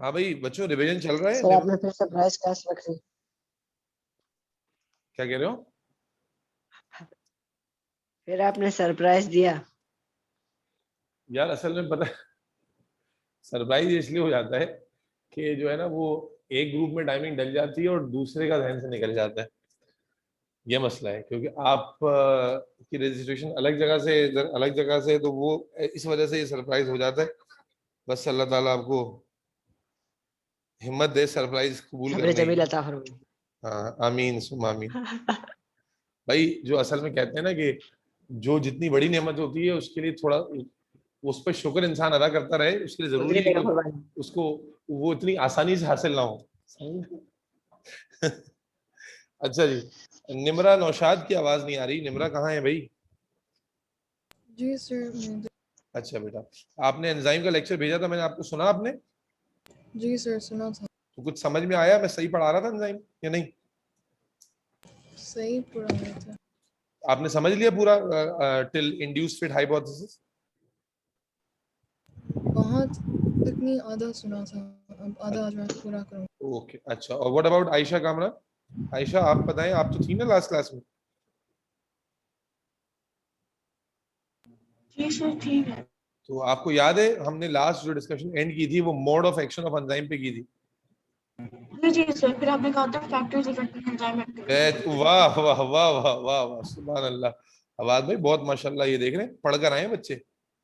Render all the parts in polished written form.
हाँ भाई बच्चों, रिवीजन चल रहा है। सर आपने फिर सरप्राइज क्लास रख ली। क्या कह रहे हो? फिर आपने सरप्राइज दिया। यार असल में पता है, सरप्राइज इसलिए हो जाता है कि जो है ना वो एक ग्रुप में टाइमिंग डल जाती है और दूसरे का ध्यान से निकल जाता है। ये मसला है क्योंकि आप की रजिस्ट्रेशन अलग जगह से है, तो वो इस वजह से ये सरप्राइज हो जाता है। बस अल्लाह ताला आपको हिम्मत दे सरप्राइज कबूल सब्र करने जमील की। अता फरमाए। हाँ आमीन सुम आमीन। भाई जो असल में कहते हैं ना कि जो जितनी बड़ी नेमत होती है उसके लिए थोड़ा उस पर शुक्र इंसान अदा करता रहे, उसके लिए जरूरी गुजरे है मेरा कि कुर्बानी। उसको वो इतनी आसानी से हासिल ना हो। अच्छा जी, निमरा नौशाद की आवाज नहीं आ रही। निमरा कहाँ है भाई? जी सर मैं अच्छा बेटा, आपने एंजाइम का लेक्चर भेजा था, मैंने आपको सुना आपने? जी सर सुना था। तो कुछ समझ में आया? मैं सही पढ़ा रहा था एंजाइम या नहीं? सही पूरा हुआ था। आपने समझ लिया पूरा टिल इंड्यूस फिट हाइपोथेसिस? वहाँ तक नहीं, आधा सुना था। अब आधा आज मैं पूरा करूँ। ओके अच्छा, और व्हाट अबाउट आयशा कामरा? आयशा आप बताएं, आप तो थी ना लास्ट क्लास में? जी सर ठीक है। तो आपको याद है हमने लास्ट जो डिस्कशन एंड की थी वो mode of action of enzyme पे की थी। जी जी सर, फिर आपने कहा था फैक्टर्स अफेक्टिंग एंजाइम एक्टिविटी। वाह वाह वाह वाह वाह वाह, सुभान अल्लाह। आवाज भाई बहुत माशाल्लाह, ये देख रहे हैं पढ़कर आए हैं बच्चे,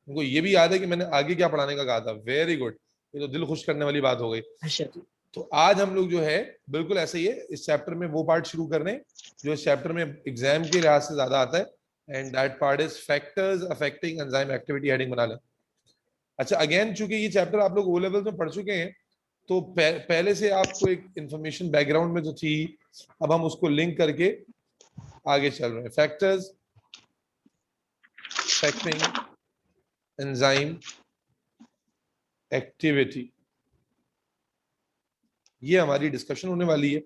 उनको ये भी याद है कि मैंने आगे क्या पढ़ाने का कहा था। वेरी गुड, ये तो दिल खुश करने वाली बात हो गई। अच्छा। तो आज हम लोग जो है बिल्कुल ऐसे ही है, इस चैप्टर में वो पार्ट शुरू कर रहे हैं जो इस चैप्टर में एग्जाम के लिहाज से ज्यादा आता है, and that part is factors affecting enzyme activity. Heading बना लें। अच्छा अगेन, चूंकि ये चैप्टर आप लोग ओ लेवल में पढ़ चुके हैं, तो पहले से आपको एक इंफॉर्मेशन बैकग्राउंड में जो थी, अब हम उसको लिंक करके आगे चल रहे हैं। फैक्टर्स अफेक्टिंग एंजाइम एक्टिविटी, ये हमारी डिस्कशन होने वाली है।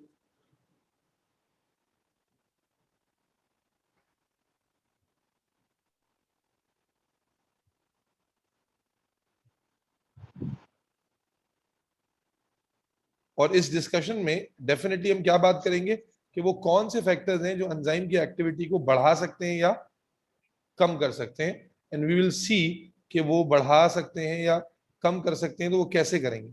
और इस डिस्कशन में डेफिनेटली हम क्या बात करेंगे कि वो कौन से फैक्टर्स हैं जो एंजाइम की एक्टिविटी को बढ़ा सकते हैं या कम कर सकते हैं, एंड वी विल सी कि वो बढ़ा सकते हैं या कम कर सकते हैं तो वो कैसे करेंगे।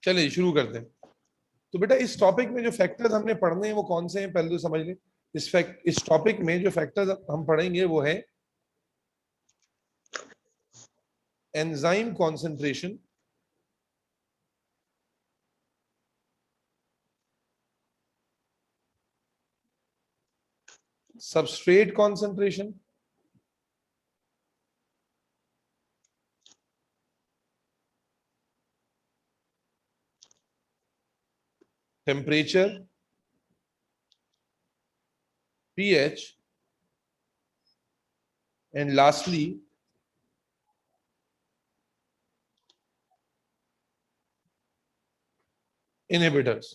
चलिए शुरू करते हैं। तो बेटा इस टॉपिक में जो फैक्टर्स हमने पढ़ने हैं वो कौन से हैं, पहले तो समझ लें। इस टॉपिक में जो फैक्टर्स हम पढ़ेंगे वो है enzyme concentration, substrate concentration, temperature, pH, and lastly inhibitors।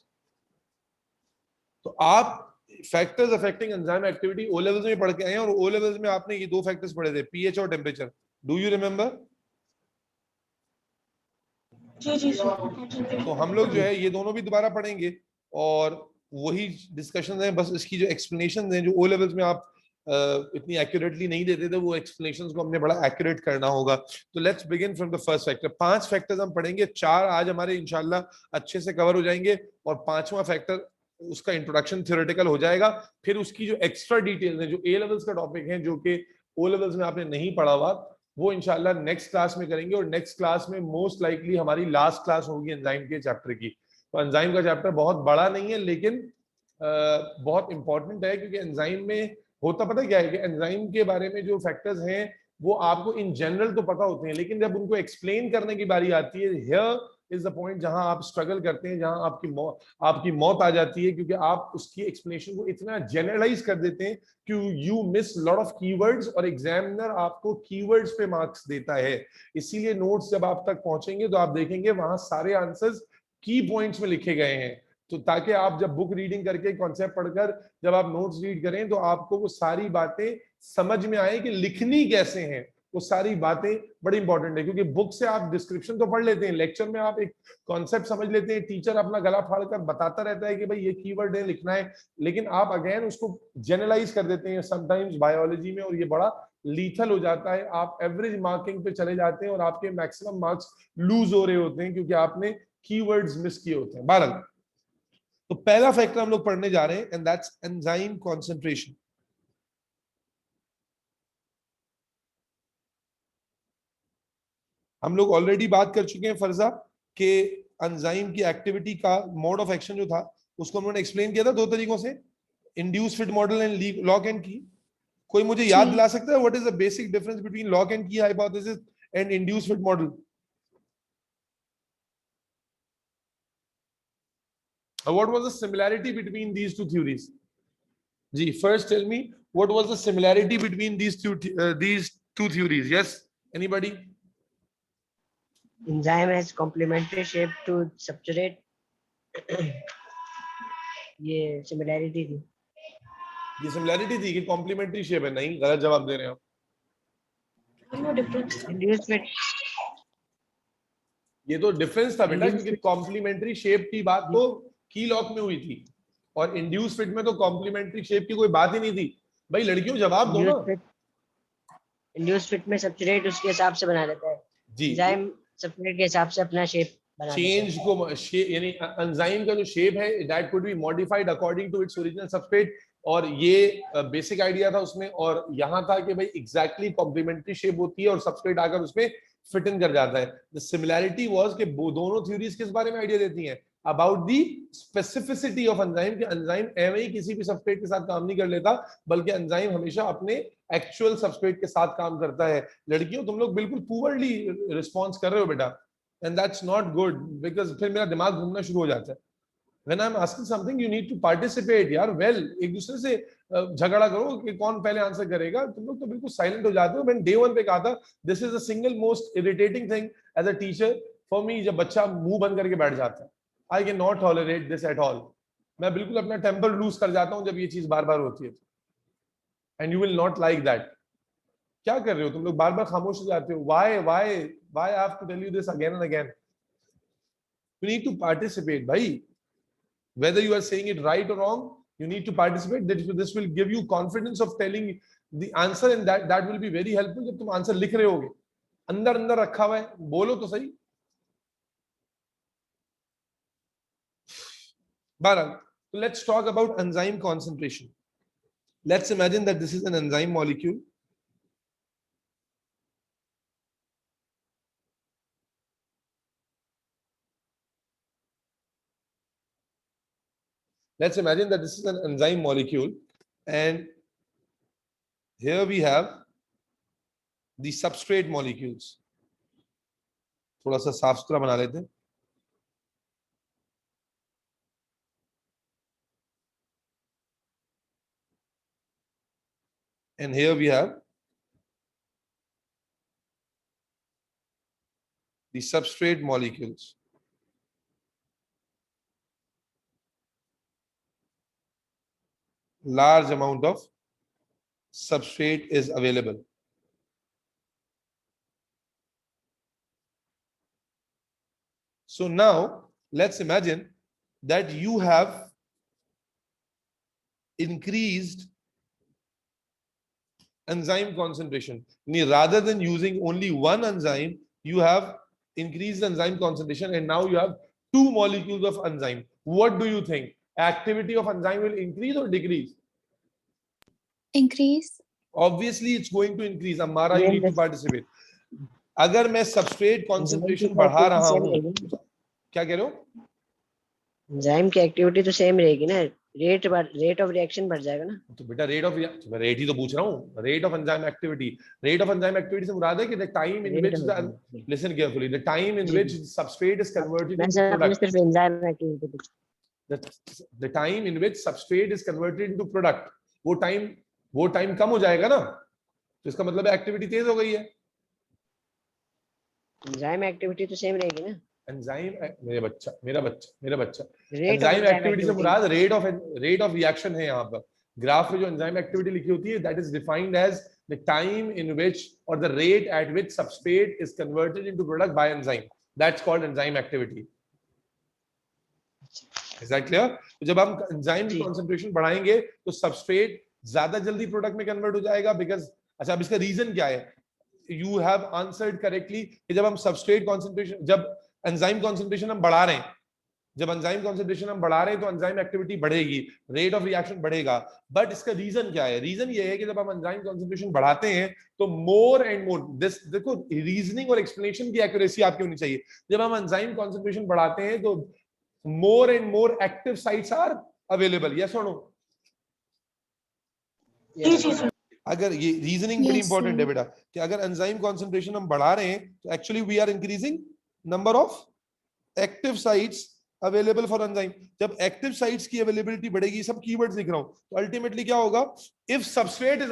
तो आप factors affecting enzyme activity O levels में पढ़ के आए हैं, और ओ लेवल्स में आपने ये दो फैक्टर्स पढ़े थे, पीएच और टेम्परेचर। Do you remember? जी जी सर। तो हम लोग जो है ये दोनों भी दोबारा पढ़ेंगे, और वही डिस्कशन है, बस इसकी जो एक्सप्लेनेशन है जो ओ लेवल्स में आप इतनी एक्यूरेटली नहीं देते थे, वो एक्सप्लेनेशंस को हमने बड़ा एक्यूरेट करना होगा। तो let's begin from the first factor. 5 factors हम पढ़ेंगे, 4 आज हमारे इंशाल्लाह अच्छे से कवर हो जाएंगे, और 5वां फैक्टर उसका इंट्रोडक्शन थ्योरेटिकल हो जाएगा। फिर उसकी जो एक्स्ट्रा डिटेल्स है, जो ए लेवल्स का टॉपिक है, जो कि ओ लेवल्स में आपने नहीं पढ़ा हुआ, वो इंशाल्लाह नेक्स्ट क्लास में करेंगे। और नेक्स्ट क्लास में मोस्ट लाइकली हमारी लास्ट क्लास होगी एंजाइम के चैप्टर की। तो एंजाइम का चैप्टर बहुत बड़ा नहीं है, लेकिन बहुत इंपॉर्टेंट है, क्योंकि एंजाइम में होता पता क्या है कि एंजाइम के बारे में जो फैक्टर्स हैं वो आपको इन जनरल तो पता होते हैं, लेकिन जब उनको एक्सप्लेन करने की बारी आती है, हियर इज द पॉइंट जहां आप स्ट्रगल करते हैं, जहां आपकी मौत आ जाती है, क्योंकि आप उसकी एक्सप्लेनेशन को इतना जनरलाइज कर देते हैं कि you miss lot of keywords, और एग्जामिनर आपको कीवर्ड्स पे मार्क्स देता है। इसीलिए नोट्स जब आप तक पहुंचेंगे तो आप देखेंगे वहां सारे आंसर्स की पॉइंट्स में लिखे गए हैं। तो ताकि आप जब बुक रीडिंग करके कॉन्सेप्ट पढ़कर जब आप नोट्स रीड करें तो आपको वो सारी बातें समझ में आए कि लिखनी कैसे है। वो सारी बातें बड़ी इंपॉर्टेंट है, क्योंकि बुक से आप डिस्क्रिप्शन तो पढ़ लेते हैं, लेक्चर में आप एक कॉन्सेप्ट समझ लेते हैं, टीचर अपना गला फाड़कर बताता रहता है कि भाई ये कीवर्ड है लिखना है, लेकिन आप अगेन उसको जनरलाइज कर देते हैं समटाइम्स बायोलॉजी में, और ये बड़ा लीथल हो जाता है। आप एवरेज मार्किंग पे चले जाते हैं और आपके मैक्सिमम मार्क्स लूज हो रहे होते हैं क्योंकि आपने कीवर्ड्स मिस किए होते हैं। 12 तो पहला फैक्टर हम लोग पढ़ने जा रहे हैं, एंड दैट्स एंजाइम कॉन्सेंट्रेशन। हम लोग ऑलरेडी बात कर चुके हैं फरजा के एंजाइम की एक्टिविटी का मोड ऑफ एक्शन जो था उसको हमने एक्सप्लेन किया था दो तरीकों से, induce fit model and lock and key. कोई मुझे याद दिला सकता है what is the basic difference between lock and key hypothesis and induce fit model? What was the similarity between these two theories? Ji, first tell me what was the similarity between these two theories? Yes, anybody? Enzyme has complementary shape to substrate. ये similarity थी। ये similarity थी कि complementary shape है? नहीं, गलत जवाब दे रहे हैं आप। No difference. इंड्यूस फिट, ये तो डिफरेंस था बेटा, क्योंकि कॉम्प्लीमेंट्री शेप की बात तो की लॉक में हुई थी और इंड्यूस फिट में तो कॉम्प्लीमेंट्री शेप की कोई बात ही नहीं थी। भाई लड़कियों जवाब दो ना। इंड्यूस फिट में सबस्ट्रेट उसके हिसाब से बना लेता है जी, एंजाइम सबस्ट्रेट के हिसाब से अपना शेप बना चेंज को यानी एंजाइम का जो शेप है that could be modified according to its original substrate, और ये बेसिक आइडिया था उसमें। और यहाँ था कि भाई एग्जैक्टली कॉम्प्लीमेंट्री शेप होती है और सबस्ट्रेट आकर उसमें फिट इन कर जाता है। द सिमिलैरिटी वाज कि दोनों थ्योरीज किस बारे में आइडिया देती हैं? About the specificity of enzyme, कि एंजाइम एवं ही किसी भी सबस्ट्रेट के साथ काम नहीं कर लेता, बल्कि एंजाइम हमेशा अपने एक्चुअल सबस्ट्रेट के साथ काम करता है। लड़कियों तुम लोग बिल्कुल पुअरली रिस्पॉन्स कर रहे हो बेटा, and that's not good because फिर मेरा दिमाग घूमना शुरू हो जाता है। When I'm asking something, you need to participate यार। well, एक दूसरे से झगड़ा करो कि कौन पहले आंसर करेगा। तुम लोग तो बिल्कुल साइलेंट हो जाते हो। मैंने डे 1 पे कहा था this is the single most irritating thing as a teacher for me, जब बच्चा मुंह बंद करके बैठ जाता है। I can not tolerate this at all. मैं बिल्कुल अपना टेम्पर लूज कर जाता हूँ जब ये चीज बार बार होती है, and you will not like that. क्या कर रहे हो तुम लोग? बार बार खामोश हो जाते हो। why I have to tell you this again and again? You need to participate bhai, whether you are saying it right or wrong, you need to participate. This will give you confidence of telling the answer, and that will be very helpful जब तुम answer लिख रहे होगे। अंदर अंदर रखा हुआ है, बोलो तो सही। 12 so let's talk about enzyme concentration. Let's imagine that this is an enzyme molecule. Let's imagine that this is an enzyme molecule, and here we have the substrate molecules. थोड़ा सा साफ सुथरा बना लेते हैं। And here we have the substrate molecules. Large amount of substrate is available. So now let's imagine that you have increased enzyme concentration. Rather than using only one enzyme, you have increased the enzyme concentration, and now you have 2 molecules of enzyme. What do you think? Activity of enzyme will increase or decrease? Increase. Obviously it's going to increase. Amara, you need to participate. अगर मैं substrate concentration बढ़ा रहा हूँ, क्या कह रहे हो? Enzyme की एक्टिविटी तो सेम रहेगी ना, रेट ऑफ रिएक्शन बढ़ जाएगा ना। तो बेटा रेट ही तो पूछ रहा हूँ। रेट ऑफ एंजाइम एक्टिविटी से मुराद है कि the time in which listen carefully, the time in which substrate is converted into product. सिर्फ enzyme activity, the time in which substrate is converted into product, वो टाइम कम हो जाएगा ना, तो इसका मतलब एक्टिविटी तेज हो गई है। एंजाइम एक्टिविटी तो सेम रहेगी ना। एंजाइम मेरा बच्चा Rate of enzyme enzyme activity से activity. Murad rate of reaction है यहाँ पर। ग्राफ में जो एंजाइम एक्टिविटी लिखी होती है that is defined as the time in which और the rate at which substrate is converted into product by enzyme, that's called enzyme activity. Is that clear? तो जब हम एंजाइम की जी। कंसंट्रेशन बढ़ाएंगे तो सबस्ट्रेट ज्यादा जल्दी प्रोडक्ट में कन्वर्ट हो जाएगा। बिकॉज अच्छा, अब इसका रीजन क्या है? यू हैव आंसर्ड करेक्टली कि जब हम सबस्ट्रेट कंसंट्रेशन, जब एंजाइम कंसंट्रेशन हम बढ़ा रहे हैं, जब एंजाइम कंसंट्रेशन हम बढ़ा रहे हैं तो एंजाइम एक्टिविटी बढ़ेगी, रेट ऑफ रिएक्शन बढ़ेगा। बट इसका रीजन क्या है? रीजन ये है कि जब हम एंजाइम कंसंट्रेशन बढ़ाते हैं तो मोर एंड मोर, दिस देखो रीजनिंग और एक्सप्लेनेशन की एक्यूरेसी आपकी होनी चाहिए। जब हम एंजाइम कंसंट्रेशन बढ़ाते हैं तो more and more active sites are available, yes और नो? जी जी सर। अगर ये रीजनिंग बड़ी Yes, इंपॉर्टेंट है sir. बेटा, कि अगर एंजाइम कंसंट्रेशन हम बढ़ा रहे हैं तो actually we are increasing number of active sites available for enzyme. जब एक्टिव साइट्स की अवेलेबिलिटी बढ़ेगी, सब कीवर्ड्स लिख रहा हूं, तो अल्टीमेटली क्या होगा? If substrate is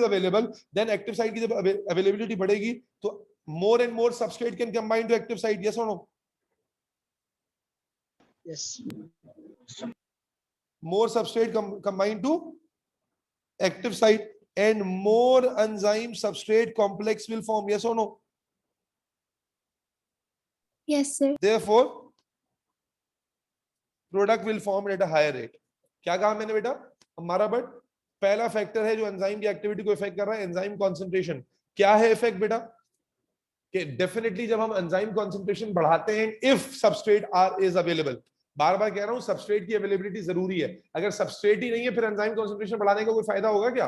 available then active site की जब अवेलेबिलिटी बढ़ेगी तो more and more substrate can combine to active site, yes और no? Yes. More substrate combined to active site and more enzyme substrate complex will form, yes or no? Yes, sir. Therefore product will form at a higher rate. क्या कहा मैंने बेटा? हमारा but पहला factor है जो enzyme की activity को इफेक्ट कर रहा है, एंजाइम कंसंट्रेशन। क्या है इफेक्ट बेटा? कि डेफिनेटली जब हम एंजाइम कंसंट्रेशन बढ़ाते हैं, if substrate are is available, बार बार कह रहा हूं सबस्ट्रेट की अवेलेबिलिटी जरूरी है। अगर सबस्ट्रेट ही नहीं है फिर एंजाइम कंसंट्रेशन बढ़ाने का कोई फायदा होगा क्या?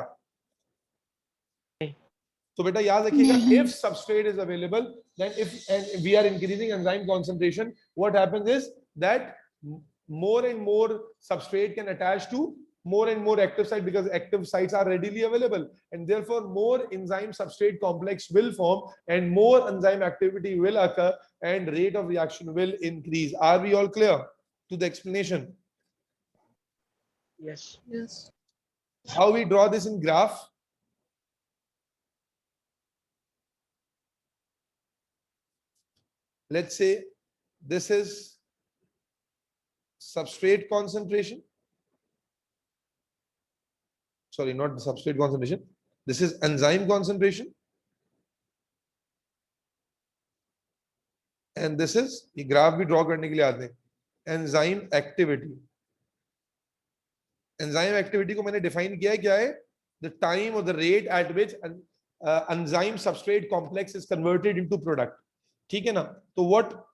तो बेटा याद रखिएगा, if substrate is available then if we are increasing enzyme concentration, what happens is that more and more substrate can attach to more and more active site because active sites are readily available, and therefore more enzyme substrate complex will form and more enzyme activity will occur and rate of reaction will increase. Are we all clear to the explanation? Yes. Yes. How we draw this in graph? Let's say this is substrate concentration, sorry, not the substrate concentration, this is enzyme concentration, and this is, ये graph भी draw करने के लिए आते हैं, enzyme activity. Enzyme activity को मैंने define किया है, क्या है? द टाइम और the rate at which enzyme substrate complex is converted into product. ठीक है ना? तो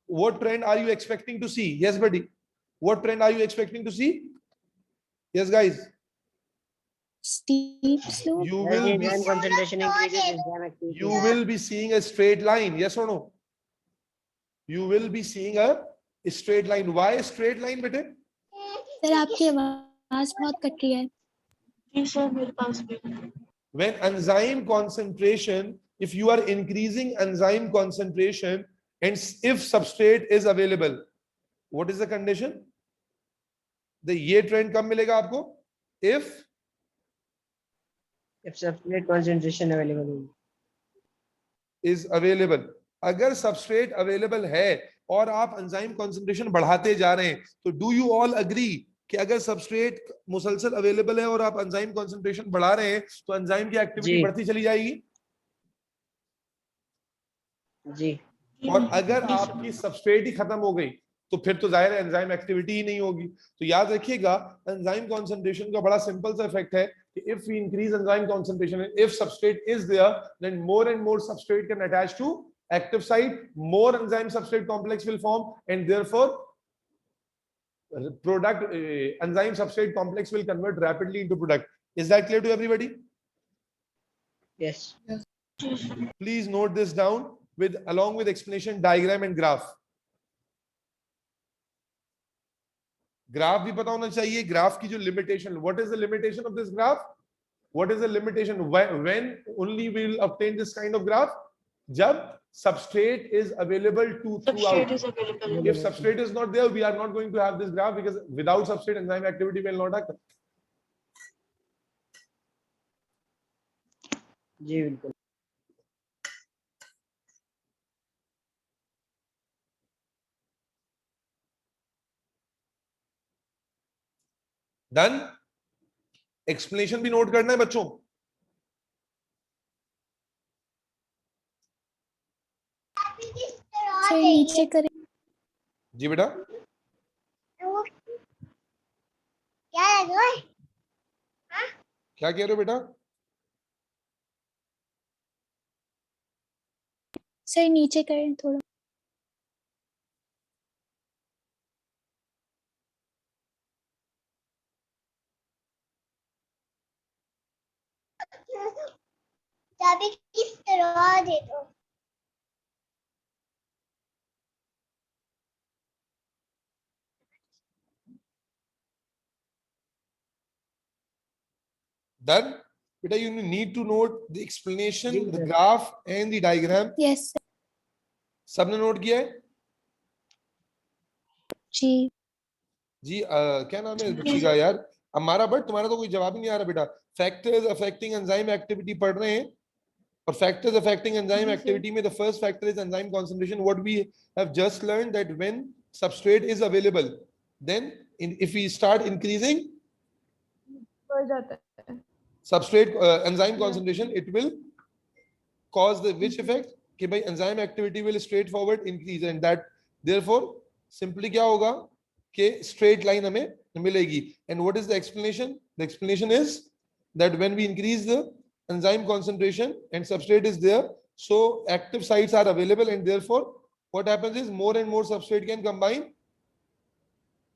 what trend are you expecting to see? Yes buddy, what trend are you expecting to see? Yes guys, Steep slope. you As will the be enzyme concentration increases, enzyme activity. you will be seeing a straight line, yes or no? You will be seeing a straight line. Why straight line बेटे? Sir आपकी आवाज बहुत cut रही है। जी sir मेरे पास भी। When enzyme concentration, if you are increasing enzyme concentration and if substrate is available, what is the condition? ये trend कब मिलेगा आपको? If substrate concentration available. is available. अगर substrate available है और आप enzyme concentration बढ़ाते जा रहे हैं, तो do you all agree कि अगर substrate मुसलसल available है और आप enzyme concentration बढ़ा रहे हैं तो enzyme की activity जी। बढ़ती चली जाएगी? जी। और अगर आपकी सबस्ट्रेट ही खत्म हो गई तो फिर तो जाहिर है एंजाइम एक्टिविटी ही नहीं होगी। तो याद रखिएगा, एंजाइम कंसंट्रेशन का बड़ा सिंपल सा इफेक्ट है कि if we increase enzyme concentration, if substrate is there, then more and more substrate can attach to active site, more enzyme substrate complex will form and therefore product enzyme substrate complex will convert rapidly into product. Is that clear to everybody? Yes. Please note this down with along with explanation, diagram and graph. Graph भी पता होना चाहिए, graph की जो limitation, what is the limitation of this graph, what is the limitation, when only we will obtain this kind of graph, जब substrate is available to Substrate throughout. is available. If substrate is not there, we are not going to have this graph because without substrate enzyme activity will not occur. जी बिल्कुल। Done. Explanation भी note करना है बच्चों। Sir नीचे करें। जी बेटा, क्या कह रहे हो बेटा? सर नीचे करें थोड़ा। चाबी किस तरह दे दो। Done. Beta, you need to note the explanation, जी, the sir. graph and the diagram. Yes sir. सबने नोट किया है? जी जी क्या नाम है बच्ची का यार? हमारा, बट तुम्हारा तो कोई जवाब ही नहीं आ रहा बेटा। फैक्टर्स अफेक्टिंग एंजाइम एक्टिविटी पढ़ रहे हैं, और फैक्टर्स अफेक्टिंग एंजाइम एक्टिविटी में the first factor is enzyme concentration. What we have just learned that when substrate is available, then if we start increasing बढ़ जाता है। substrate enzyme concentration, it will cause the which effect कि भाई enzyme activity will straightforward increase, and that therefore simply क्या होगा कि straight line हमें मिलेगी. And what is the explanation? The explanation is that when we increase the enzyme concentration and substrate is there, so active sites are available, and therefore what happens is more and more substrate can combine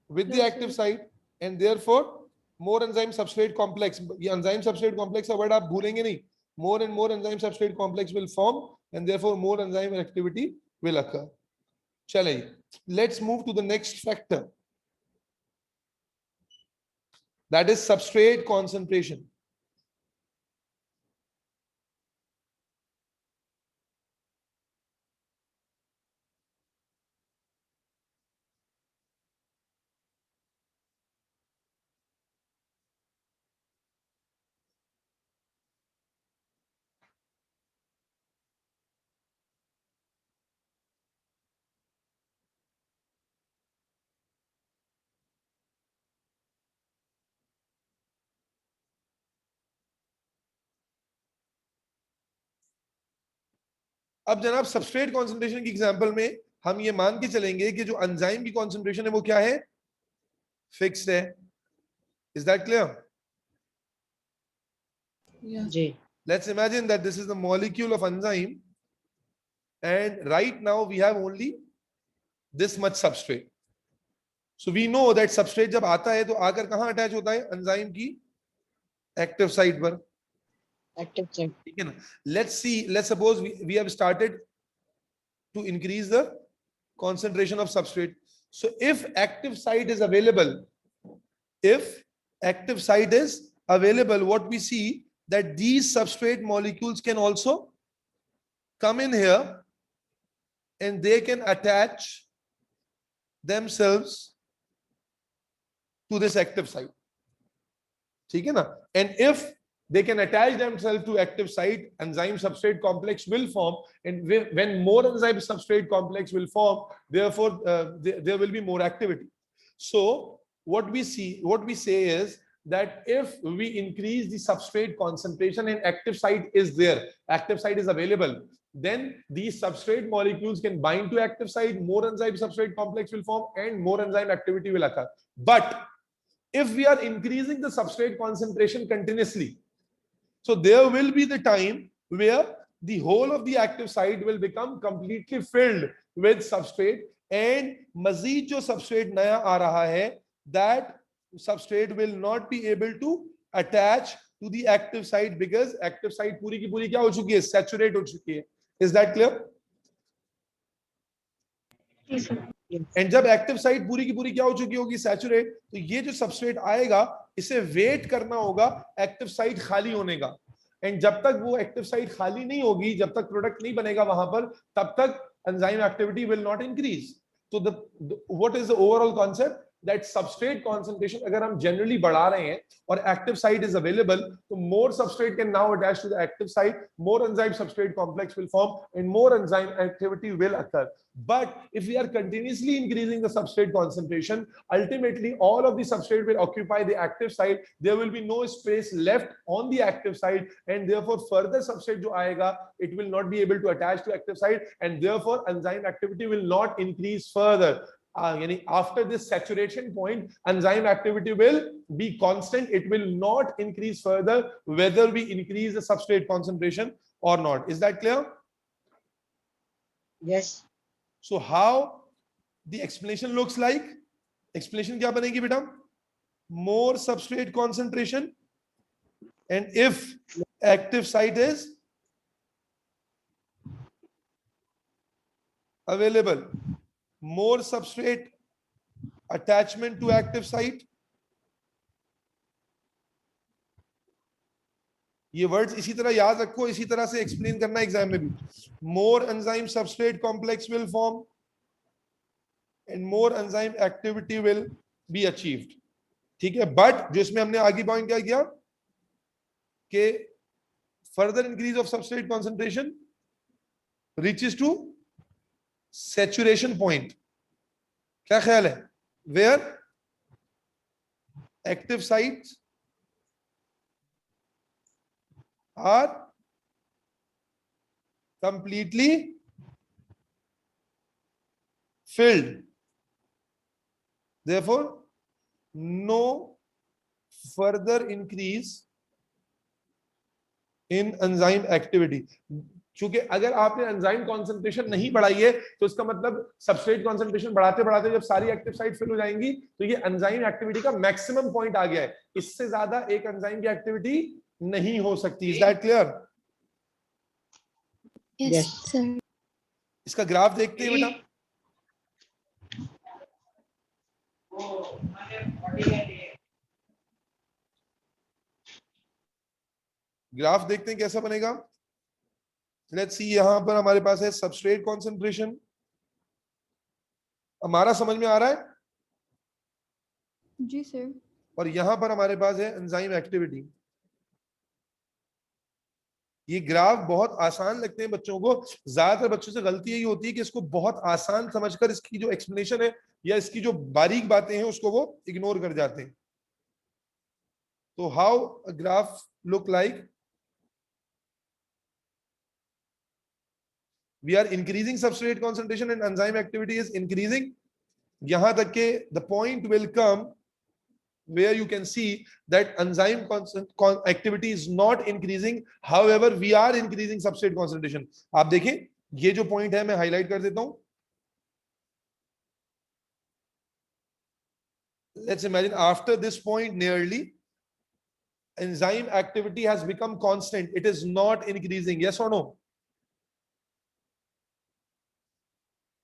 with the active site, and therefore more enzyme substrate complex. ये enzyme substrate complex का word आप भूलेंगे नहीं. More and more enzyme substrate complex will form, and therefore more enzyme activity will occur. चलिए, let's move to the next factor, that is substrate concentration. अब जनाब substrate concentration की example में हम ये मान के चलेंगे कि जो एंजाइम की कॉन्सेंट्रेशन है वो क्या है? फिक्स्ड है. Is that clear? Yeah. जी Let's imagine that this is the molecule of enzyme, and right now we have only this much substrate. So we know that substrate जब आता है तो आकर कहां अटैच होता है? एंजाइम की एक्टिव साइट पर. Active site. ठीक है ना? Let's suppose we have started to increase the concentration of substrate. So if active site is available, what we see that these substrate molecules can also come in here, and they can attach themselves to this active site. ठीक है ना? And if they can attach themselves to active site, enzyme substrate complex will form, and when more enzyme substrate complex will form, therefore there will be more activity. So what we say is that if we increase the substrate concentration and active site is there, active site is available, then these substrate molecules can bind to active site, more enzyme substrate complex will form, and more enzyme activity will occur. But if we are increasing the substrate concentration continuously, so there will be the time where the whole of the active site will become completely filled with substrate, and mazid jo substrate naya aa raha hai, that substrate will not be able to attach to the active site because active site पूरी की पूरी क्या हो चुकी है? Saturate हो चुकी है. Is that clear? जी सर। एंड जब एक्टिव साइट पूरी की पूरी क्या हो चुकी होगी? सैचुरेट. तो ये जो सबस्ट्रेट आएगा, इसे वेट करना होगा एक्टिव साइट खाली होने का, एंड जब तक वो एक्टिव साइट खाली नहीं होगी, जब तक प्रोडक्ट नहीं बनेगा वहां पर, तब तक enzyme activity will not increase. तो what is the overall concept? that substrate concentration अगर हम generally बढ़ा रहे हैं और active site is available, तो more substrate can now attach to the active site, more enzyme substrate complex will form and more enzyme activity will occur. But if we are continuously increasing the substrate concentration, ultimately all of the substrate will occupy the active site. There will be no space left on the active site, and therefore further substrate जो आएगा, it will not be able to attach to active site, and therefore enzyme activity will not increase further. After this saturation point, enzyme activity will be constant. It will not increase further whether we increase the substrate concentration or not. Is that clear? Yes. So how the explanation looks like? Explanation क्या बनेगी बेटा? More substrate concentration, and if active site is available, more substrate attachment to active site. ये words इसी तरह याद रखो, इसी तरह से एक्सप्लेन करना एग्जाम में भी. More enzyme substrate complex will form and more enzyme activity will be achieved. ठीक है, बट जो इसमें हमने आगे पॉइंट क्या किया कि further increase of substrate concentration reaches to saturation point. क्या ख्याल है? Where active sites are completely filled. Therefore, no further increase in enzyme activity. क्योंकि अगर आपने एंजाइम कॉन्सेंट्रेशन नहीं बढ़ाई है तो इसका मतलब सबस्ट्रेट कॉन्सेंट्रेशन बढ़ाते बढ़ाते जब सारी एक्टिव साइट फिल हो जाएंगी तो ये एंजाइम एक्टिविटी का मैक्सिमम पॉइंट आ गया है. इससे ज्यादा एक एंजाइम की एक्टिविटी नहीं हो सकती. Is that clear? Yes sir. इसका ग्राफ देखते हैं बेटा. ग्राफ देखते हैं कैसा बनेगा. लेट्स सी, यहां पर हमारे पास है सबस्ट्रेट कॉन्सेंट्रेशन. हमारा समझ में आ रहा है? जी सर. और यहां पर हमारे पास है एंजाइम एक्टिविटी. ये ग्राफ बहुत आसान लगते हैं बच्चों को. ज्यादातर बच्चों से गलती यही होती है कि इसको बहुत आसान समझकर इसकी जो एक्सप्लेनेशन है या इसकी जो बारीक बातें हैं उसको वो इग्नोर कर जाते हैं. तो how a graph look like? We are increasing substrate concentration and enzyme activity is increasing. yahan tak ke the point will come where you can see that enzyme activity is not increasing, however we are increasing substrate concentration. aap dekhein ye jo point hai main highlight kar deta hu. Let's imagine after this point nearly enzyme activity has become constant. It is not increasing. Yes or no?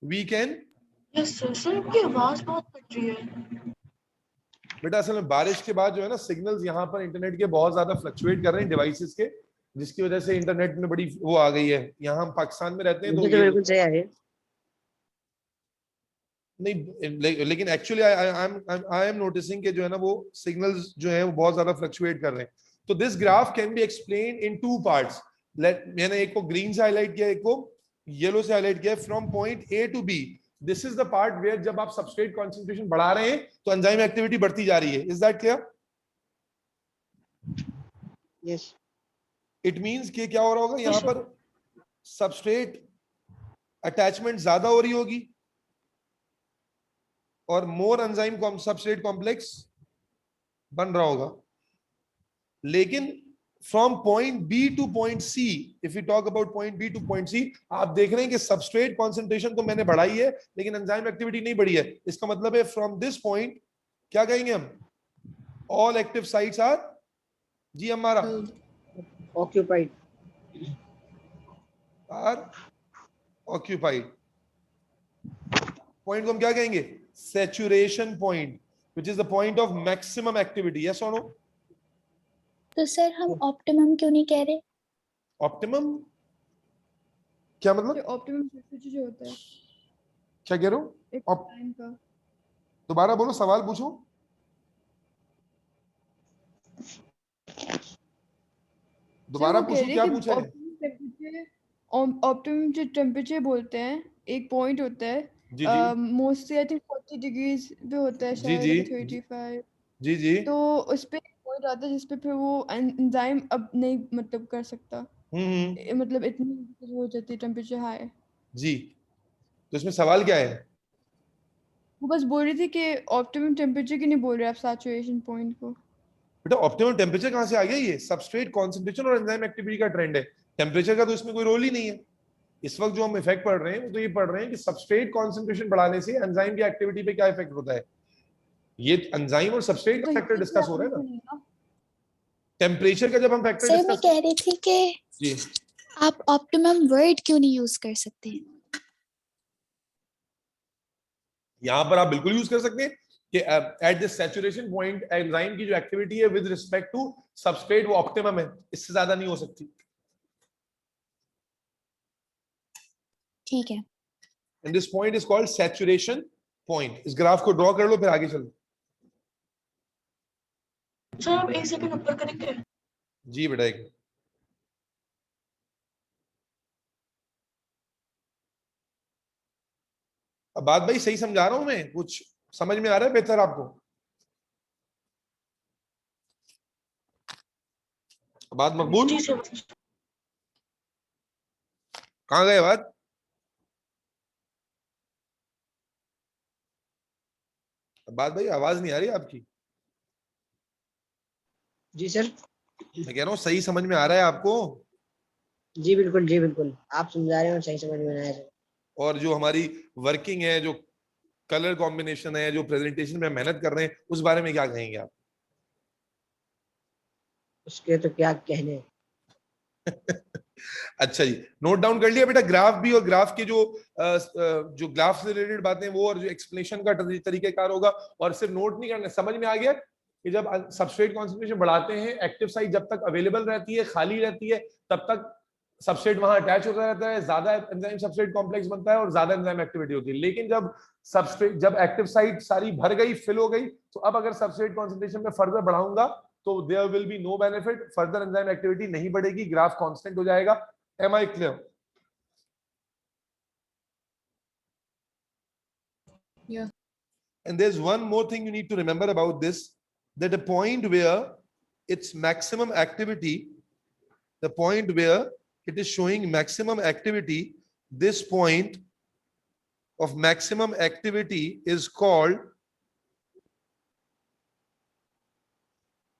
We can. Yes sir. Sir आपकी आवाज बहुत cut रही है. बेटा असल में बारिश के बाद जो है ना सिग्नल्स यहाँ पर इंटरनेट के बहुत ज्यादा फ्लक्चुएट कर रहे हैं डिवाइसेस के, जिसकी वजह से इंटरनेट में बड़ी वो आ गई है. यहाँ हम पाकिस्तान में रहते हैं तो बिल्कुल सही आ रही है. नहीं, लेकिन एक्चुअली आई एम नोटिसिंग कि जो है ना वो सिग्नल्स जो है वो बहुत ज्यादा फ्लक्चुएट कर रहे हैं. तो this graph can be explain in two parts. मैंने एक को ग्रीन से हाईलाइट किया, एक को येलो से हाईलाइट किया. From point A to B, this is the part where जब आप सबस्ट्रेट कॉन्सेंट्रेशन बढ़ा रहे हैं तो एंजाइम एक्टिविटी बढ़ती जा रही है. Is that clear? Yes. It means कि क्या हो रहा होगा, यहाँ पर सबस्ट्रेट अटैचमेंट ज्यादा हो रही होगी और मोर एंजाइम सबस्ट्रेट कॉम्प्लेक्स बन रहा होगा. लेकिन from point B to point C, if we talk about point B to point C, आप देख रहे हैं कि सबस्ट्रेट कॉन्सेंट्रेशन तो मैंने बढ़ाई है लेकिन एंजाइम एक्टिविटी नहीं बढ़ी है. इसका मतलब है फ्रॉम दिस पॉइंट क्या कहेंगे हम? ऑल एक्टिव साइट्स आर जी हमारा occupied. Are occupied. पॉइंट को हम क्या कहेंगे? Saturation point, which is the point of maximum activity. Yes or no? तो सर हम ऑप्टिमम क्यों नहीं कह रहे? ऑप्टिमम क्या मतलब? ऑप्टिमम जो होता है क्या कह रहे हो? एक टाइम का. दोबारा बोलो, सवाल पूछो। दोबारा वो कह पूछो, रही क्या कि पूछा है? ऑप्टिमम जो टेम्परेचर बोलते हैं, एक पॉइंट होता जी जी है, मोस्टली आई थिंक 40 डिग्रीज पे होता है, जी जी शायद 35। जी जी। तो उस पे पॉइंट आता है जिस पे फिर वो एंजाइम अब नहीं मतलब कर सकता, मतलब इतनी हो जाती है टेम्परेचर हाई। जी, तो इसमें सवाल क्या है? वो बस बोल रही थी कि ऑप्टिमम टेम्परेचर की नहीं बोल रहे आप, सैचुरेशन पॉइंट को। बेटा ऑप्टिमम टेम्परेचर कहां से आ गया? ये सबस्ट्रेट कॉन्सेंट्रेशन और एंजाइम एक्टिविटी का ट्रेंड है। टेम्परेचर का तो इसमें कोई रोल ही नहीं है। इस वक्त जो हम इफेक्ट पढ़ रहे हैं वो तो ये पढ़ रहे हैं कि सबस्ट्रेट कॉन्सेंट्रेशन बढ़ाने से एंजाइम की एक्टिविटी पे क्या इफेक्ट होता है। ये एंजाइम और सबस्ट्रेट का तो फैक्टर ये डिस्कस हो रहा है ना। टेम्परेचर का जब हम फैक्टर सर मैं डिस्कस कह रही थी कि जी, आप ऑप्टिमम वर्ड क्यों नहीं यूज कर सकते? यहां पर आप बिल्कुल यूज कर सकते हैं कि at the saturation point enzyme की जो एक्टिविटी है विद रिस्पेक्ट टू सबस्ट्रेट वो ऑप्टिमम है, इससे ज्यादा नहीं हो सकती। ठीक है। And this point is called saturation point. इस ग्राफ को ड्रॉ कर लो, फिर आगे चलो। सर आप 1 सेकंड ऊपर करेंगे? जी बेटा, एक अब बात भाई सही समझा रहा हूं मैं? कुछ समझ में आ रहा है बेहतर आपको? बात मकबूल? जी सर। कहां गए बात? बात भाई आवाज नहीं आ रही आपकी। जी सर। मैं कह रहा हूँ सही समझ में आ रहा है आपको? जी बिल्कुल, जी बिल्कुल, आप समझा रहे हो, सही समझ में आया सर। और जो हमारी वर्किंग है, जो कलर कॉम्बिनेशन है, जो प्रेजेंटेशन में मेहनत कर रहे हैं, उस बारे में क्या कहेंगे आप? उसके तो क्या कहने। अच्छा जी, नोट डाउन कर लिया बेटा? ग्राफ भी और ग्राफ के जो ग्राफ से रिलेटेड बातें वो, और जो एक्सप्लेनेशन का तरीकेकार होगा। और सिर्फ नोट नहीं करना, समझ में आ गया कि जब सबस्ट्रेट कॉन्सेंट्रेशन बढ़ाते हैं, एक्टिव साइट जब तक अवेलेबल रहती है, खाली रहती है, तब तक सबस्ट्रेट वहां अटैच होता रहता है, ज्यादा एंजाइम सबस्ट्रेट कॉम्प्लेक्स बनता है और ज्यादा एंजाइम एक्टिविटी होती है। लेकिन जब एक्टिव साइट सारी भर गई, फिल हो गई, तो अब अगर सबस्ट्रेट कॉन्सेंट्रेशन में फर्दर बढ़ाऊंगा तो there will be no benefit, further enzyme activity नहीं बढ़ेगी, ग्राफ कांस्टेंट हो जाएगा। Am I clear? Yeah. And there's one more thing you need to remember about this, that the point where its maximum activity, the point where it is showing maximum activity, this point of maximum activity is called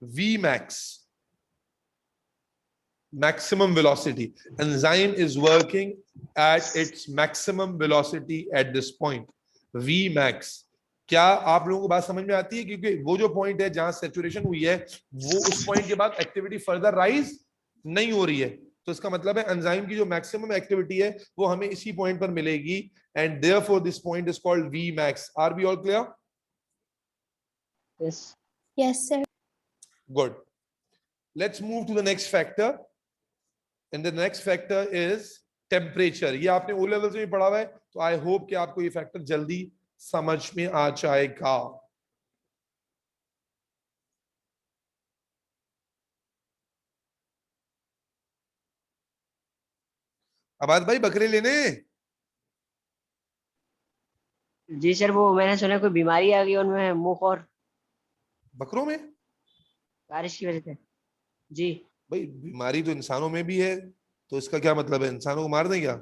Vmax, maximum velocity. Enzyme is working at its maximum velocity at this point, Vmax. क्या आप लोगों को बात समझ में आती है? क्योंकि वो जो पॉइंट है जहां सैचुरेशन हुई है, वो उस पॉइंट के बाद एक्टिविटी फर्दर राइज नहीं हो रही है। तो इसका मतलब है एंजाइम की जो मैक्सिमम एक्टिविटी है वो हमें इसी पॉइंट पर मिलेगी, and therefore this point is called Vmax. Are we all clear? Yes. Yes sir. Good. Let's move to the next factor, and the next factor is temperature. ये आपने ओ लेवल्स में पढ़ा हुआ है, तो आई होप कि आपको ये फैक्टर जल्दी समझ में आ जाएगा। आबाद भाई, बकरे लेने? जी सर, वो मैंने सुना कोई बीमारी आ गई उनमें, मुंह और बकरों में? बारिश की वजह से। जी। भाई बीमारी तो इंसानों में भी है, तो इसका क्या मतलब है? इंसानों को मार दें क्या?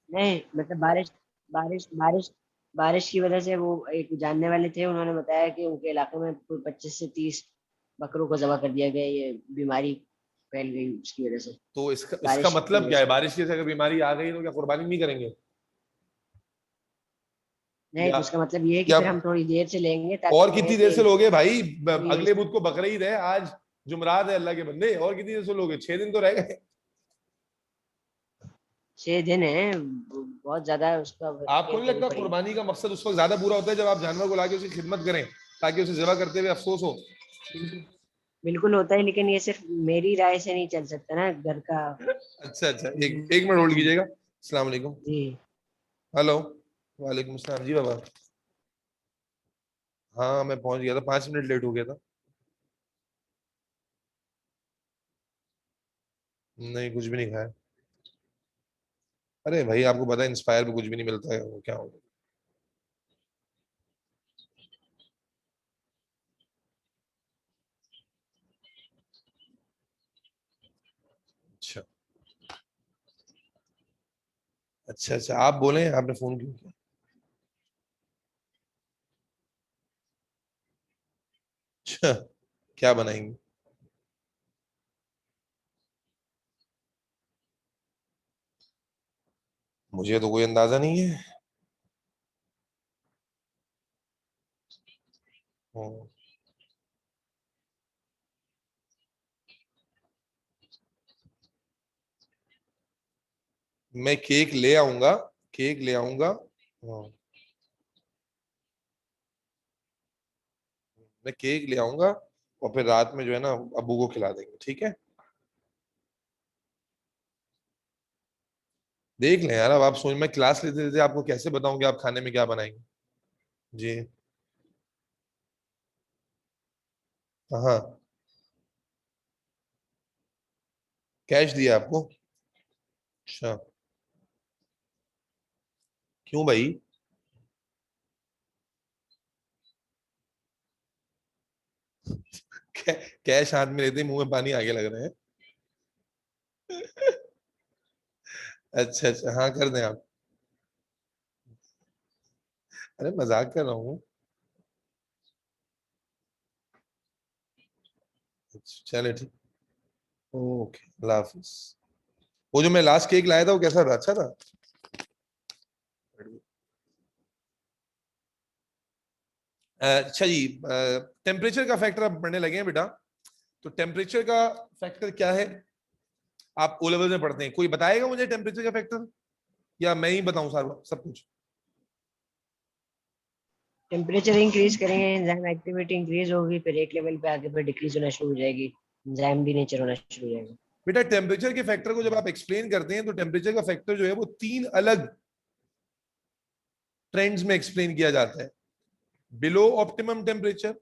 नहीं मतलब बारिश बारिश बारिश बारिश की वजह से, वो एक जानने वाले थे, उन्होंने बताया कि उनके इलाके में कोई 25 से 30 बकरों को जमा कर दिया गया, ये बीमारी फैल गई उसकी वजह से। तो इसका बारिश की मतलब वजह क्या है? से। बारिश की वजह से अगर बीमारी आ गई तो क्या कुर्बानी नहीं करेंगे? नहीं या तो उसका मतलब ये है कि या फिर हम थोड़ी देर से लेंगे, और ताकि कितनी देर से लोगे भाई? कि अगले बुध को बकरा ईद है, आज जुमरात है, अल्लाह के बंदे, और कितनी देर से लोगे? 6 दिन तो रह गए। 6 दिन है, बहुत ज्यादा है उसका। आपको नहीं लगता कुर्बानी का मकसद उस वक्त ज्यादा पूरा होता है जब आप जानवर को लाके उसकी खिदमत करें, ताकि उसे ज़िबा करते हुए अफसोस हो? बिल्कुल होता है, लेकिन ये सिर्फ मेरी राय से नहीं चल सकता ना, घर का। अच्छा अच्छा, एक मिनट होल्ड कीजिएगा। अस्सलाम वालेकुम। जी। हेलो। वालेकुम अस्सलाम जी बाबा। हाँ मैं पहुंच गया था, 5 मिनट लेट हो गया था। नहीं कुछ भी नहीं खाया। अरे भाई आपको पता है इंस्पायर पे कुछ भी नहीं मिलता है, वो क्या होगा। अच्छा अच्छा अच्छा, आप बोले आपने फोन क्यों किया। अच्छा, क्या बनाएंगे। मुझे तो कोई अंदाजा नहीं है। हम्म, मैं केक ले आऊंगा, केक ले आऊंगा। हाँ, मैं केक ले आऊंगा और फिर रात में जो है ना अब्बू को खिला देंगे, ठीक है। देख लें यार, अब आप सोच, मैं क्लास लेते लेते आपको कैसे बताऊं कि आप खाने में क्या बनाएंगे। जी। हाँ, कैश दिया आपको। अच्छा, क्यों भाई। कैश हाथ में लेते ही मुंह में पानी आगे लग रहे हैं। अच्छा अच्छा, हाँ कर दें आप। अरे मजाक कर रहा हूँ। अच्छा, चले ठीक। ओके, अल्लाह हाफिज। वो जो मैं लास्ट केक लाया था वो कैसा था, अच्छा था। अच्छा जी, टेम्परेचर का फैक्टर आप पढ़ने लगे हैं बेटा। तो टेम्परेचर का फैक्टर क्या है, आप ओ लेवल में पढ़ते हैं, कोई बताएगा मुझे टेम्परेचर का फैक्टर, या मैं ही बताऊं सारा सब कुछ। टेम्परेचर इंक्रीज करेंगे, एंजाइम एक्टिविटी इंक्रीज होगी, फिर एक लेवल पे आके फिर डिक्रीज होना शुरू हो जाएगी, एंजाइम भी नेचर होना शुरू हो जाएगा। बेटा टेम्परेचर के फैक्टर को जब आप एक्सप्लेन करते हैं तो टेम्परेचर का फैक्टर जो है वो 3 अलग ट्रेंड्स में एक्सप्लेन किया जाता है। Below optimum temperature,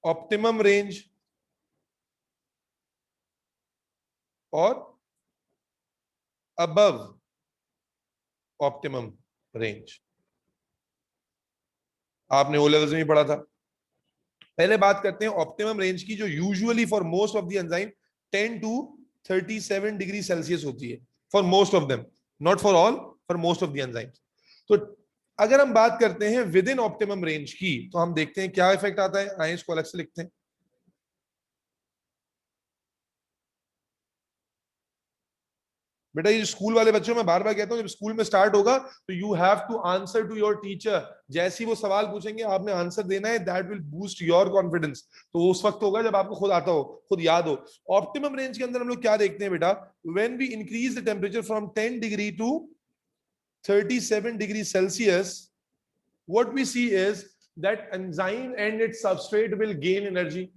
optimum range, और अबव ऑप्टिमम रेंज। आपने ओ लेवल्स में भी पढ़ा था। पहले बात करते हैं ऑप्टिमम रेंज की, जो usually for most of the enzyme 10 to 37 degree Celsius होती है, for most of them, not for all, for most of the enzymes. तो अगर हम बात करते हैं विद इन ऑप्टिमम रेंज की, तो हम देखते हैं क्या इफेक्ट आता है, आए इसको अलग से लिखते हैं। बेटा ये स्कूल वाले बच्चों में बार बार कहता हूं, जब स्कूल में स्टार्ट होगा तो you have to answer to your teacher. जैसे ही वो सवाल पूछेंगे आपने आंसर देना है, that will boost your confidence. तो उस वक्त होगा जब आपको खुद आता हो, खुद याद हो। ऑप्टिमम रेंज के अंदर हम लोग क्या देखते हैं बेटा, when we increase the temperature from 10 degree to 37 degree Celsius, what we see is that enzyme and its substrate will gain energy,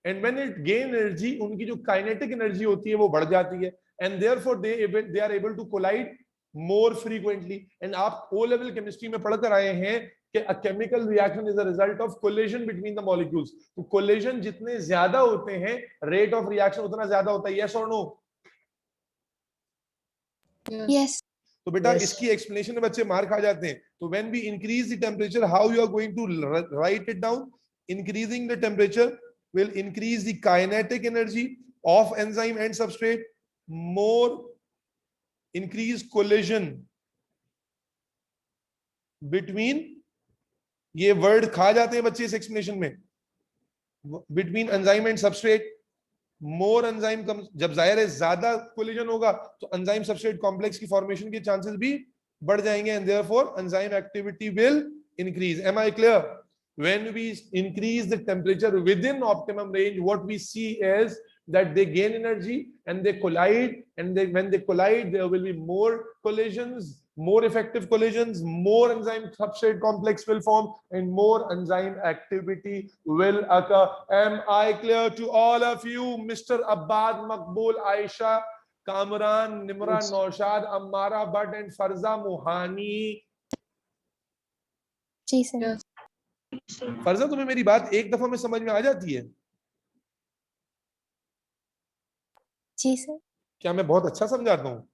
and when it gain energy उनकी जो kinetic energy होती है वो बढ़ जाती है, and therefore they are able to collide more frequently। and आप O level chemistry में पढ़कर आए हैं कि a chemical reaction is a result of collision between the molecules। तो collision जितने ज्यादा होते हैं rate of reaction उतना ज्यादा होता है, yes or no। Yes. तो बेटा Yes. इसकी एक्सप्लेनेशन में बच्चे मार खा जाते हैं। तो when we increase the temperature, how you are going to write it down, increasing the temperature will increase the kinetic energy of enzyme and substrate, more increase collision between, ये word खा जाते हैं बच्चे इस एक्सप्लेनेशन में, between enzyme and substrate, more enzyme कम, जब जाहिर है ज्यादा कोलिजन होगा तो एंजाइम सबस्ट्रेट कॉम्प्लेक्स की फॉर्मेशन के चांसेस भी बढ़ जाएंगे, and therefore enzyme activity will increase. Am I clear. when we increase the temperature within optimum range, what we see is that they gain energy and they collide, and when they collide there will be more collisions, more effective collisions, more enzyme substrate complex will form, and more enzyme activity will occur। Am I clear to all of you? Mr. Abbad, Maqbool, Aisha, Kamran, Nimra, Yes. Naushad, Ammara Bhatt and Farza Muhani। जी sir. Farza तुम्हें मेरी बात एक दफा में समझ में आ जाती है? जी सर। क्या मैं बहुत अच्छा समझाता हूँ?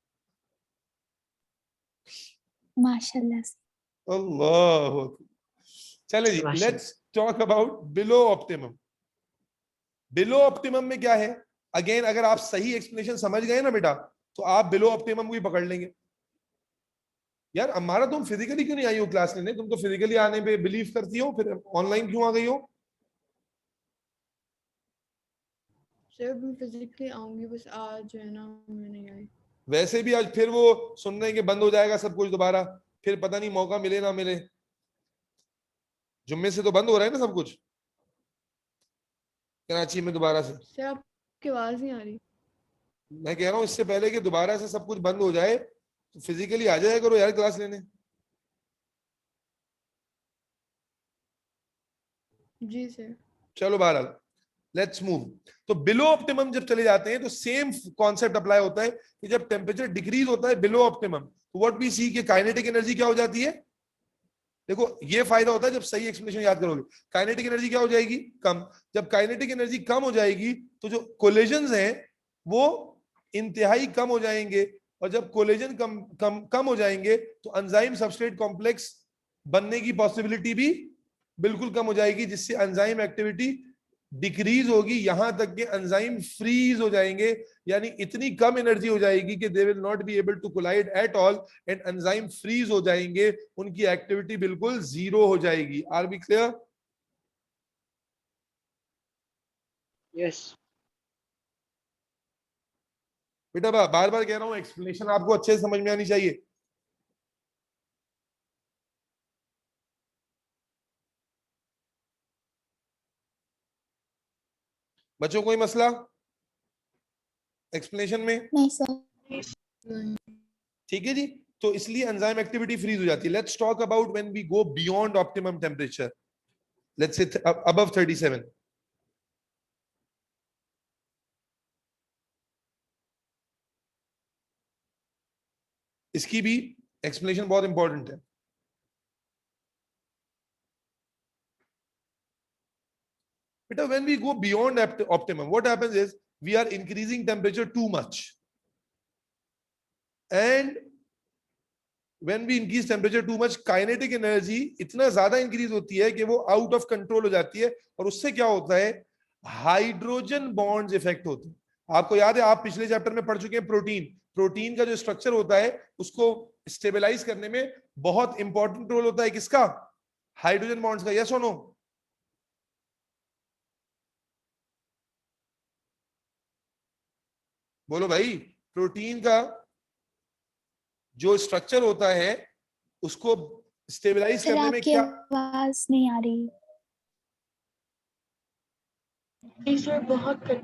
माशाल्लाह से। अल्लाह। चले जी, माशाल्लाह। Let's talk about below optimum. Below optimum में क्या है? अगेन अगर आप सही एक्सप्लेनेशन समझ गए ना बेटा, तो आप बिलो ऑप्टिमम को ही पकड़ लेंगे। यार हमारा तुम फिजिकली क्यों नहीं आई हो क्लास लेने? तुम तो फिजिकली आने पे बिलीव करती हो, फिर ऑनलाइन क्यों आ गई हो? सर मैं फिजिकली आऊंगी, बस आज जो है ना मैं नहीं आई। वैसे भी आज फिर वो सुन रहे हैं कि बंद हो जाएगा सब कुछ दोबारा, फिर पता नहीं मौका मिले ना मिले। जुम्मे से तो बंद हो रहा है ना सब कुछ कराची में दोबारा से। सर आपकी आवाज नहीं आ रही। मैं कह रहा हूँ इससे पहले कि दोबारा से सब कुछ बंद हो जाए, तो फिजिकली आ जाया करो यार क्लास लेने। जी सर। चलो बहरहाल, लेट्स मूव। तो बिलो ऑप्टिमम जब चले जाते हैं तो सेम कॉन्सेप्ट अप्लाई होता है कि जब टेम्परेचर डिक्रीज होता है बिलो ऑप्टिमम, तो व्हाट वी सी कि काइनेटिक एनर्जी क्या हो जाती है? देखो ये फायदा होता है जब सही एक्सप्लेनेशन याद करोगे। काइनेटिक एनर्जी क्या हो जाएगी? कम। जब काइनेटिक एनर्जी कम हो जाएगी तो जो कोलिजन्स हैं वो इंतहाई कम हो जाएंगे, और जब कोलिजन कम हो जाएंगे तो एंजाइम सबस्ट्रेट कॉम्प्लेक्स बनने की पॉसिबिलिटी भी बिल्कुल कम हो जाएगी, जिससे एंजाइम एक्टिविटी डिक्रीज होगी, यहां तक के एंजाइम फ्रीज हो जाएंगे। यानी इतनी कम एनर्जी हो जाएगी कि they will not be able to collide at all, and enzyme freeze हो जाएंगे, उनकी एक्टिविटी बिल्कुल जीरो हो जाएगी। Are be clear? यस। बेटा बार बार कह रहा हूं, एक्सप्लेनेशन आपको अच्छे से समझ में आनी चाहिए। बच्चों कोई मसला एक्सप्लेनेशन में? नहीं सर। ठीक है जी। तो इसलिए एंजाइम एक्टिविटी फ्रीज हो जाती है। Let's talk about when we go beyond optimum temperature, let's say above 37। इसकी भी एक्सप्लेनेशन बहुत इंपॉर्टेंट है बेटा। When we go beyond optimum, what happens is we are increasing temperature too much, and when we increase temperature too much, kinetic energy इतना ज्यादा increase होती है कि वो आउट ऑफ कंट्रोल हो जाती है, और उससे क्या होता है? हाइड्रोजन बॉन्ड्स इफेक्ट होते हैं। आपको याद है, आप पिछले चैप्टर में पढ़ चुके हैं, प्रोटीन। प्रोटीन का जो स्ट्रक्चर होता है उसको स्टेबलाइज करने में बहुत इंपॉर्टेंट रोल होता है किसका? हाइड्रोजन बॉन्ड्स का। यस और नो? बोलो भाई। प्रोटीन का जो स्ट्रक्चर होता है उसको स्टेबलाइज सर करने में आपकी क्या? आवाज नहीं आ रही। जी सर बहुत कट